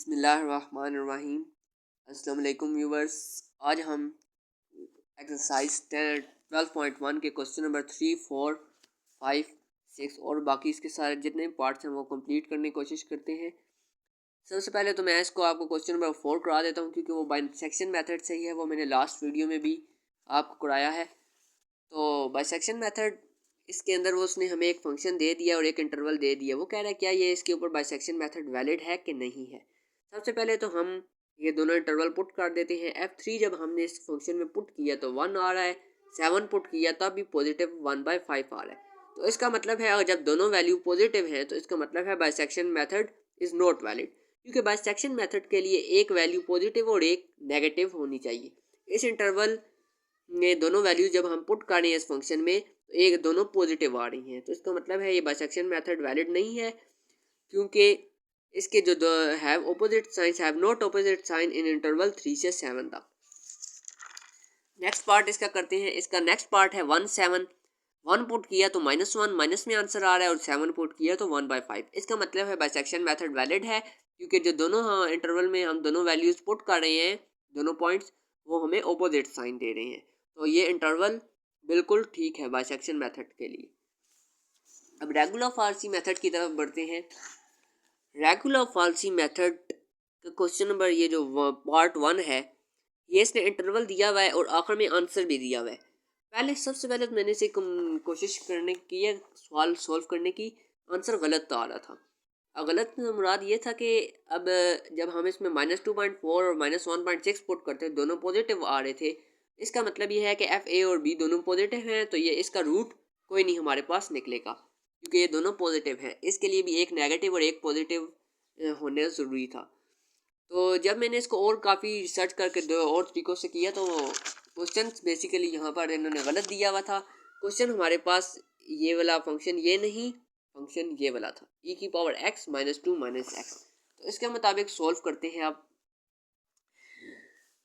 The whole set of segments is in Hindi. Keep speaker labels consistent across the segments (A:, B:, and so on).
A: बिस्मिल्लाहिर्रहमानिर्रहीम। अस्सलाम वालेकुम व्यूवर्स। आज हम एक्सरसाइज 12.1 के क्वेश्चन नंबर 3, 4, 5, 6 और बाकी इसके सारे जितने पार्ट्स हैं वो कंप्लीट करने की कोशिश करते हैं। सबसे पहले तो मैं इसको आपको क्वेश्चन नंबर 4 करा देता हूँ, क्योंकि वो बाइसेक्शन मेथड से ही है। वो मैंने लास्ट वीडियो में भी आपको कराया है। तो बाइसेक्शन मेथड, इसके अंदर वो उसने हमें एक फंक्शन दे दिया और एक इंटरवल दे दिया। वो कह रहा है क्या ये इसके ऊपर बाइसेक्शन मेथड वैलिड है कि नहीं है। सबसे पहले तो हम ये दोनों इंटरवल पुट कर देते हैं। F3 जब हमने इस फंक्शन में पुट किया तो 1 आ रहा है, 7 पुट किया तब भी पॉजिटिव 1/5 आ रहा है। तो इसका मतलब है अगर जब दोनों वैल्यू पॉजिटिव हैं तो इसका मतलब है bisection method is not valid, क्योंकि बाइसेक्शन मेथड के लिए एक वैल्यू पॉजिटिव और एक नेगेटिव होनी चाहिए। इस इंटरवल में दोनों वैल्यू जब हम पुट कर रहे हैं इस फंक्शन में तो एक दोनों पॉजिटिव आ रही हैं, तो इसका मतलब है ये बाइसेक्शन मेथड वैलिड नहीं है, क्योंकि इसके जो have opposite signs have not opposite sign in interval 3 से 7 तक। नेक्स्ट पार्ट इसका करते हैं। इसका नेक्स्ट पार्ट है 1, 7। 1 पुट किया तो -1 माइनस में आंसर आ रहा है और 7 पुट किया तो 1/5। इसका मतलब है बाइसेक्शन मेथड वैलिड है, क्योंकि जो दोनों इंटरवल में हम दोनों वैल्यूज पुट कर रहे हैं, दोनों पॉइंट्स, वो हमें ऑपोजिट साइन दे रहे हैं। तो ये इंटरवल बिल्कुल ठीक है बाइसेक्शन मेथड के लिए। अब रेगुलर फारसी मेथड की तरफ बढ़ते हैं। रेगुलर फालसी मेथड का क्वेश्चन नंबर ये जो पार्ट 1 है, ये इसने इंटरवल दिया हुआ है और आखिर में आंसर भी दिया हुआ है। सबसे पहले तो मैंने इसे कोशिश करने की है सवाल सॉल्व करने की। आंसर गलत तो आ रहा था। अब गलत मुराद ये था कि अब जब हम इसमें -2.4 और -1.6 पुट करते हैं, दोनों पॉजिटिव आ रहे थे। इसका मतलब ये है कि FA और B दोनों पॉजिटिव हैं, तो ये इसका रूट कोई नहीं हमारे पास निकलेगा, क्योंकि ये दोनों पॉजिटिव हैं। इसके लिए भी एक नेगेटिव और एक पॉजिटिव होने ज़रूरी था। तो जब मैंने इसको और काफ़ी रिसर्च करके दो और तरीक़ों से किया तो क्वेश्चन बेसिकली यहाँ पर इन्होंने गलत दिया हुआ था। क्वेश्चन हमारे पास ये वाला फंक्शन ये नहीं, फंक्शन ये वाला था, e⁻x -2 -x। तो इसके मुताबिक सॉल्व करते हैं। आप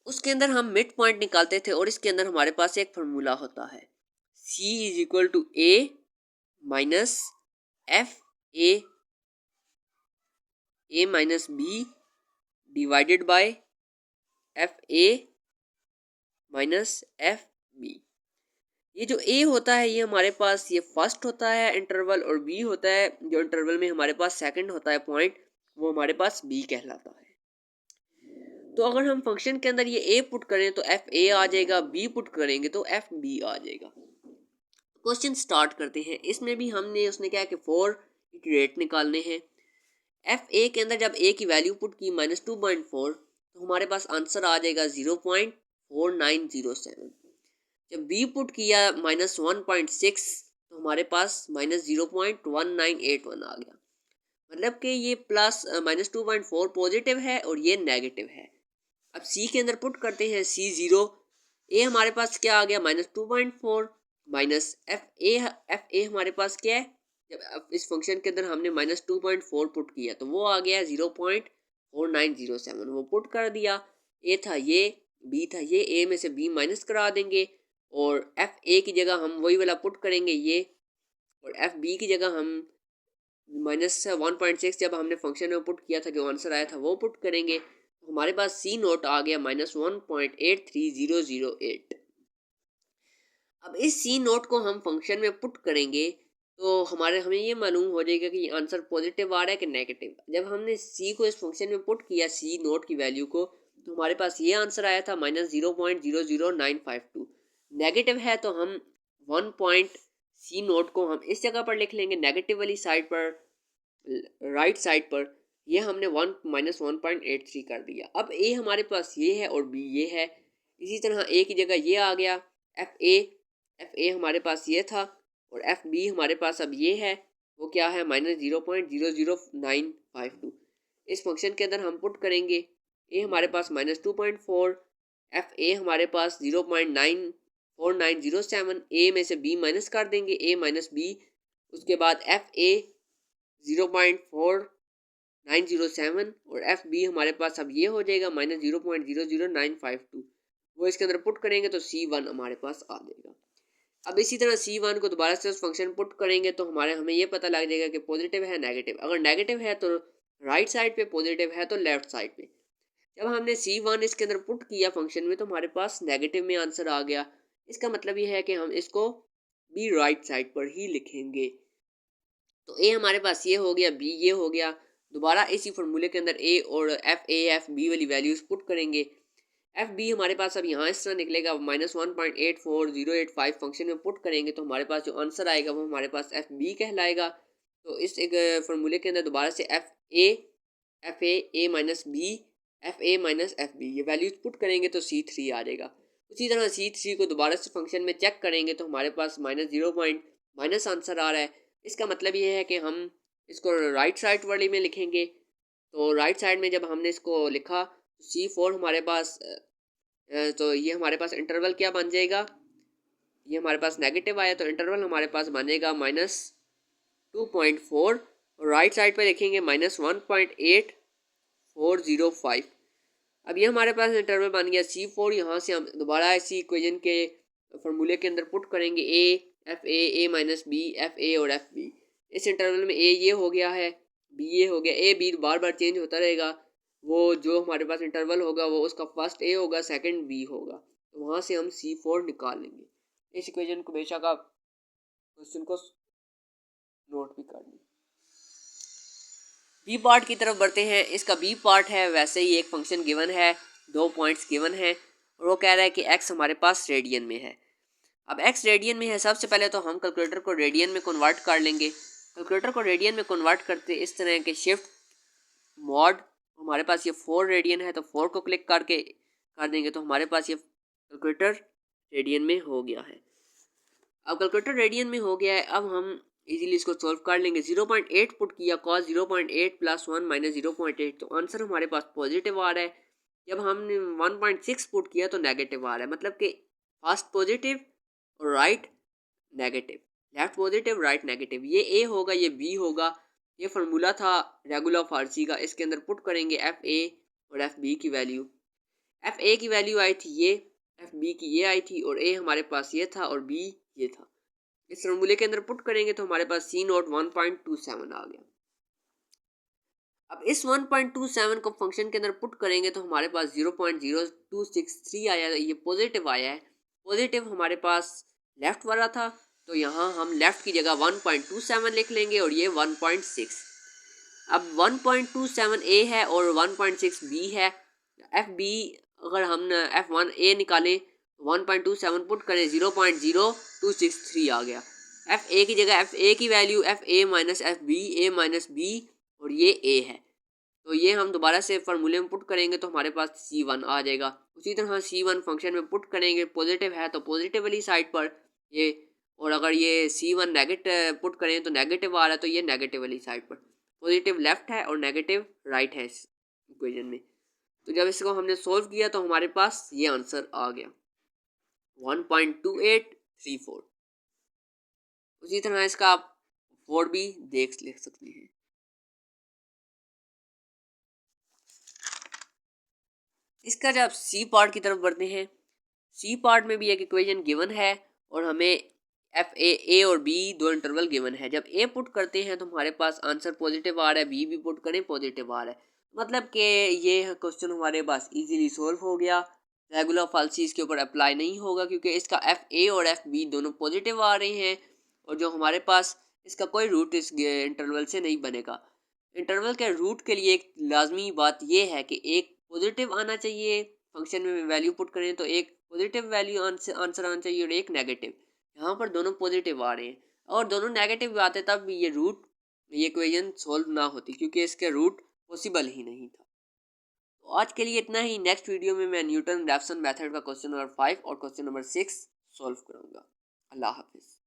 A: उसके अंदर हम मिड पॉइंट निकालते थे और इसके अंदर हमारे पास एक फार्मूला होता है, c = a minus a minus b divided by FA minus FB। ये जो A होता है ये हमारे पास ये फर्स्ट होता है इंटरवल, और B होता है जो इंटरवल में हमारे पास सेकंड होता है पॉइंट, वो हमारे पास B कहलाता है। तो अगर हम फंक्शन के अंदर ये A पुट करें तो FA आ जाएगा, B पुट करेंगे तो FB आ जाएगा। क्वेश्चन स्टार्ट करते हैं। इसमें भी हमने उसने क्या है कि 4 इटरेट निकालने हैं। FA के अंदर जब A की वैल्यू पुट की -2.4 तो हमारे पास आंसर आ जाएगा 0.4907। जब B पुट किया -1.6 तो हमारे पास -0.1981 आ गया। मतलब कि ये प्लस -2.4 पॉजिटिव है और ये नेगेटिव है। अब C के अंदर पुट करते हैं C0। A हमारे पास क्या आ गया -2.4 माइनस FA हमारे पास क्या है, जब इस फंक्शन के अंदर हमने -2.4 पुट किया तो वो आ गया 0.4907। वो पुट कर दिया। A था ये, B था ये, A में से B माइनस करा देंगे और FA की जगह हम वही वाला पुट करेंगे ये, और FB की जगह हम -1.6 जब हमने फंक्शन में पुट किया था जो आंसर आया था वो पुट करेंगे। तो हमारे पास C नोट आ गया -1.83008। अब इस C नोट को हम फंक्शन में पुट करेंगे तो हमें ये मालूम हो जाएगा कि आंसर पॉजिटिव आ रहा है कि नेगेटिव। जब हमने C को इस फंक्शन में पुट किया, C नोट की वैल्यू को, तो हमारे पास ये आंसर आया था -0.00952। नेगेटिव है तो हम 1 पॉइंट C नोट को हम इस जगह पर लिख लेंगे, नेगेटिव वाली साइड पर, राइट साइड पर। ये हमने 1 -1.83 कर दिया। अब A हमारे पास ये है और B ये है। इसी तरह A की जगह ये आ गया, FA हमारे पास ये था और FB हमारे पास अब ये है। वो क्या है -0.00952। इस फंक्शन के अंदर हम पुट करेंगे। A हमारे पास -2.4, FA हमारे पास 0.94907। A में से B माइनस कर देंगे, A माइनस B। उसके बाद FA 0.4907 और FB हमारे पास अब ये हो जाएगा -0.00952। वो इसके अंदर पुट करेंगे तो C1 हमारे पास आ जाएगा। अब इसी तरह C1 को दोबारा से उस फंक्शन पुट करेंगे तो हमें ये पता लग जाएगा कि पॉजिटिव है नेगेटिव। अगर नेगेटिव है तो राइट साइड पे, पॉजिटिव है तो लेफ्ट साइड पे। जब हमने C1 इसके अंदर पुट किया फंक्शन में तो हमारे पास नेगेटिव में आंसर आ गया। इसका मतलब ये है कि हम इसको भी राइट साइड पर ही लिखेंगे। तो ए हमारे पास ये हो गया, बी ये हो गया। दोबारा इसी फार्मूले के अंदर ए और एफ बी वाली वैल्यूज पुट करेंगे। एफ बी हमारे पास अब यहाँ इस तरह निकलेगा, -1.84085 फंक्शन में पुट करेंगे तो हमारे पास जो आंसर आएगा वो हमारे पास एफ बी कहलाएगा। तो इस एक फार्मूले के अंदर दोबारा से F A minus B, F A minus F B, ये वैल्यूज पुट करेंगे तो C3 आ जाएगा। उसी तरह C3 को दोबारा से फंक्शन में चेक करेंगे तो हमारे पास -0 माइनस आंसर आ रहा है। इसका मतलब ये है कि हम इसको राइट साइड वाली में लिखेंगे। तो राइट साइड में जब हमने इसको लिखा तो C4 हमारे पास तो ये हमारे पास इंटरवल क्या बन जाएगा, ये हमारे पास नेगेटिव आया तो इंटरवल हमारे पास बनेगा -2.4 और राइट साइड पे लिखेंगे -1.8405। अब ये हमारे पास इंटरवल बन गया C4। यहाँ से हम दोबारा इसी इक्वेशन के फार्मूले के अंदर पुट करेंगे ए माइनस बी, एफ ए और एफ बी। इस इंटरवल में ए ये हो गया है, बी ये हो गया। A B bar bar change होता रहेगा, वो जो हमारे पास इंटरवल होगा वो उसका फर्स्ट ए होगा, सेकंड बी होगा। तो वहाँ से हम C4 निकाल लेंगे। इस इक्वेशन को बेशक आप क्वेश्चन को नोट भी कर लें। बी पार्ट की तरफ बढ़ते हैं। इसका बी पार्ट है, वैसे ही एक फंक्शन गिवन है, 2 पॉइंट्स गिवन है और वो कह रहा है कि एक्स हमारे पास रेडियन में है। अब एक्स रेडियन में है, सबसे पहले तो हम कैलकुलेटर को रेडियन में कन्वर्ट कर लेंगे। कैलकुलेटर को रेडियन में कन्वर्ट करते इस तरह के शिफ्ट मॉड, हमारे पास ये 4 रेडियन है तो 4 को क्लिक करके कर देंगे तो हमारे पास ये कैलकुलेटर रेडियन में हो गया है। अब कैलकुलेटर रेडियन में हो गया है, अब हम इजीली इसको सॉल्व कर लेंगे। 0.8 पुट किया, cos 0.8 प्लस 1 माइनस 0.8 तो आंसर हमारे पास पॉजिटिव आ रहा है। जब हमने 1.6 पुट किया तो नेगेटिव आ रहा है, मतलब कि फर्स्ट पॉजिटिव और right negative, left positive right negative. ये ए होगा, ये बी होगा। ये फार्मूला था रेगुलर फारसी का, इसके अंदर पुट करेंगे एफ ए और एफ बी की वैल्यू। एफ ए की वैल्यू आई थी ये, एफ बी की ये आई थी और ए हमारे पास ये था और बी ये था। इस फार्मूले के अंदर पुट करेंगे तो हमारे पास C नोट 1.27 आ गया। अब इस 1.27 को फंक्शन के अंदर पुट करेंगे तो हमारे पास 0.0263 आया, ये पॉजिटिव आया है। पॉजिटिव हमारे पास लेफ्ट वाला था तो यहाँ हम लेफ्ट की जगह 1.27 लिख लेंगे और ये 1.6। अब 1.27 ए है और 1.6 बी है। एफ बी अगर हम F1 ए निकालें 1.27 पुट करें 0.0263 आ गया। एफ ए की जगह एफ ए की value F A minus F B, A minus B और ये ए है तो ये हम दोबारा से फार्मूले में पुट करेंगे तो हमारे पास C1 आ जाएगा। उसी तरह C1 फंक्शन में पुट करेंगे, पॉजिटिव है तो पॉजिटिव वाली साइड पर ये, और अगर ये C1 नेगेटिव पुट करें तो नेगेटिव आ रहा है तो ये नेगेटिव वाली साइड पर। पॉजिटिव लेफ्ट है और नेगेटिव राइट है इस इक्वेशन में। तो जब इसको हमने सोल्व किया तो हमारे पास ये आंसर आ गया 1.2834। उसी तरह इसका आप 4 भी देख ले सकते हैं। इसका जब सी पार्ट की तरफ बढ़ते हैं, सी पार्ट में भी एक इक्वेशन गिवन है और हमें एफ ए और बी दो इंटरवल गिवन है। जब ए पुट करते हैं तो हमारे पास आंसर पॉजिटिव आ रहा है, बी भी पुट करें पॉजिटिव आ रहा है, मतलब कि ये क्वेश्चन हमारे पास इजीली सोल्व हो गया। रेगुलर फाल्सी इसके ऊपर अप्लाई नहीं होगा क्योंकि इसका एफ ए और एफ बी दोनों पॉजिटिव आ रहे हैं और जो हमारे पास इसका कोई रूट इस इंटरवल से नहीं बनेगा। इंटरवल के रूट के लिए एक लाजमी बात यह है कि एक पॉजिटिव आना चाहिए, फंक्शन में वैल्यू पुट करें तो एक पॉजिटिव वैल्यू आंसर आना चाहिए और एक नेगेटिव। यहाँ पर दोनों पॉजिटिव आ रहे हैं और दोनों नेगेटिव भी आते तब भी ये इक्वेशन सोल्व ना होती क्योंकि इसके रूट पॉसिबल ही नहीं था। तो आज के लिए इतना ही। नेक्स्ट वीडियो में मैं न्यूटन रैफसन मेथड का क्वेश्चन नंबर 5 और क्वेश्चन नंबर 6 सोल्व करूँगा। अल्लाह हाफिज़।